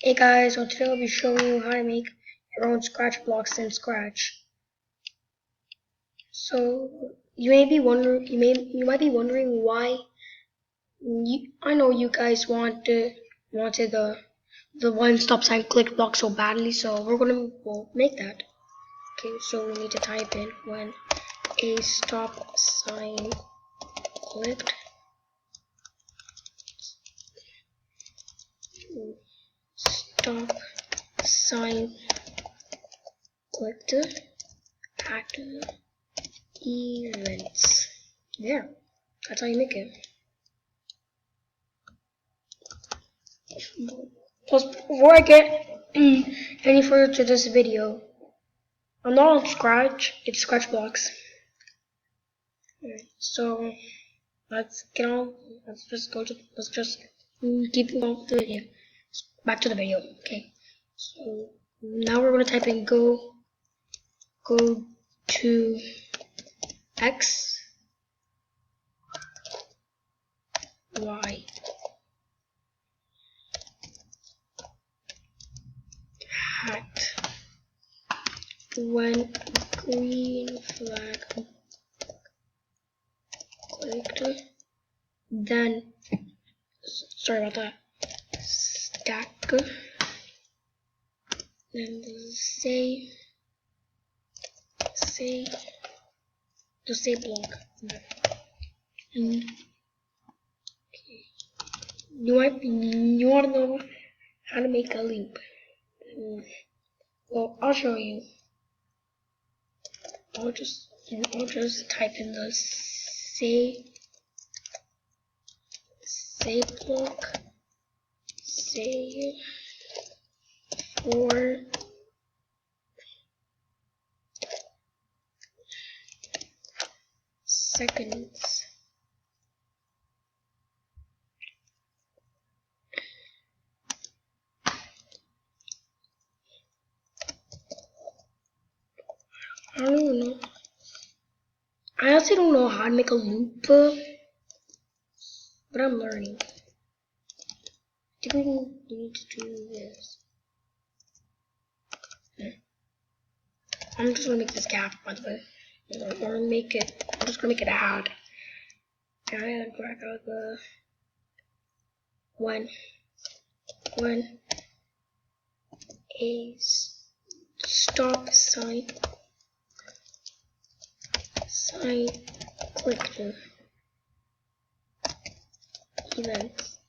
Hey guys, so today I'll be showing you how to make your own scratch blocks in Scratch. So you might be wondering why. I know you guys wanted the one stop sign click block so badly, so we'll make that. Okay, so we need to type in when a stop sign clicked. Stop sign clicked at events. There. That's how you make it. Plus, before I get any further to this video, I'm not on Scratch, it's Scratchblocks. So let's just keep going with the video. Back to the video, okay. So now we're gonna type in go to X Y hat when green flag clicked, then sorry about that, stack, then say block. Okay. You want to know how to make a loop? Well, I'll show you. I'll just type in the say block, say for seconds. I don't know. I honestly don't know how to make a loop, but I'm learning. I think we need to do this. I'm just gonna make this gap, by the way. I'm just gonna make it add. And drag out the when a stop sign clicked events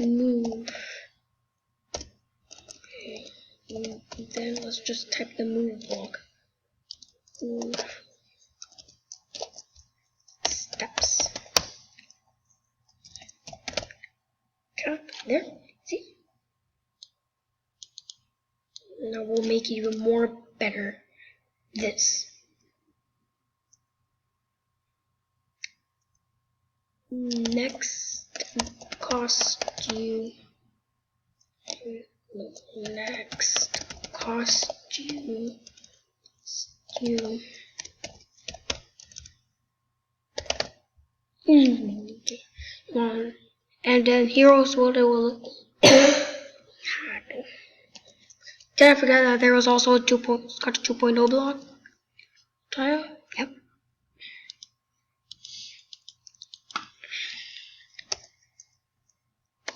move. Okay, and then let's just type the move block. Move steps. There, see? Now we'll make it even more better. This. Next costume. Okay. And then here's what it will look like. Did I forget that there was also a Scratch 2.0 block tile? Yep.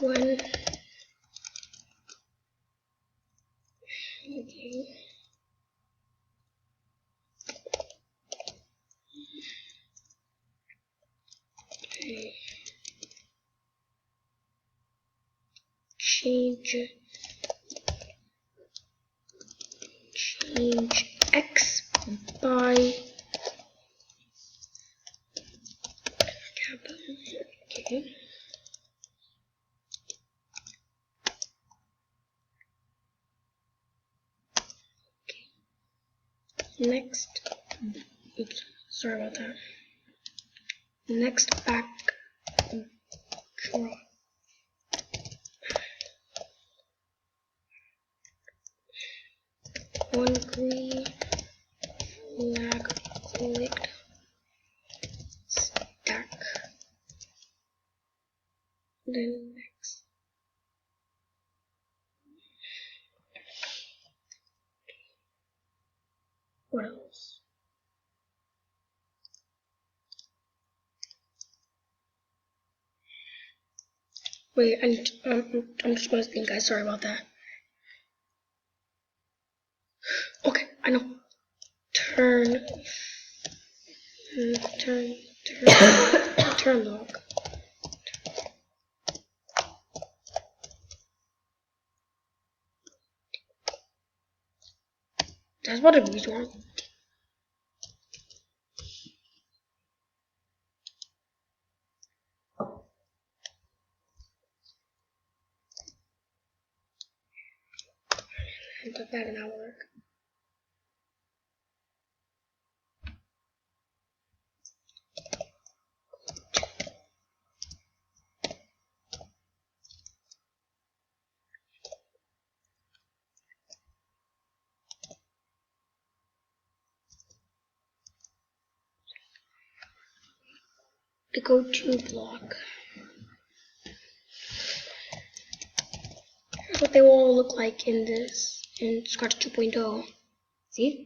Okay. Okay. Change X by capital. Okay. Next, oops, sorry about that. Next backdrop. One green flag clicked, stack. Then next. What else? Wait, I'm just gonna think, guys. Sorry about that. Okay, I know. Turn block. That's what it means wrong. And that did not work. The go-to block. That's what they will all look like in Scratch 2.0. See?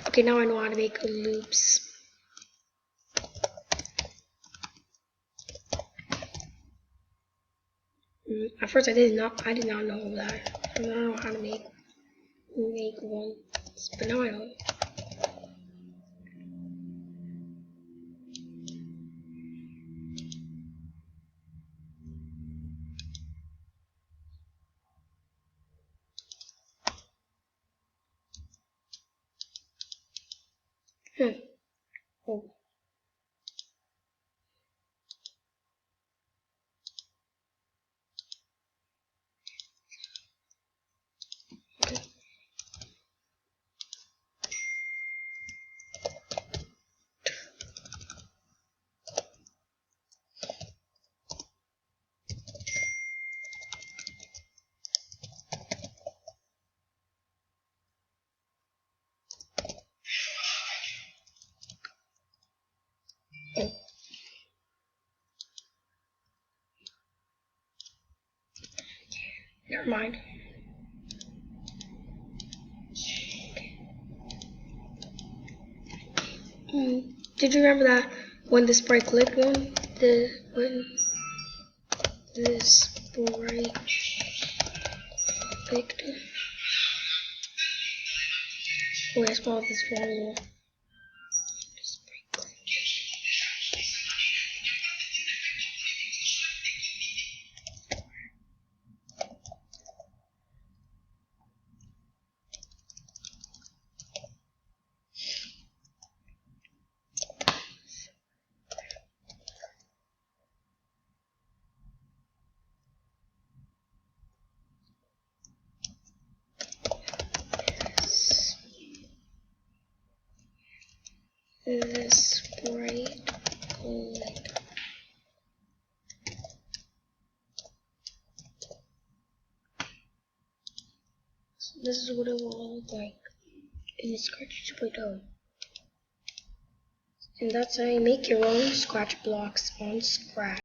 Okay, now I know how to make loops. At first I did not know that. I don't know how to make ones, but now I know. Oh. Okay. Oh. Never mind. Did you remember that when the sprite clicked when the sprite clicked? Oh, I spelled this wrong. The sprite clicked. So this is what it will look like in Scratch 2.0. And that's how you make your own Scratch blocks on Scratch.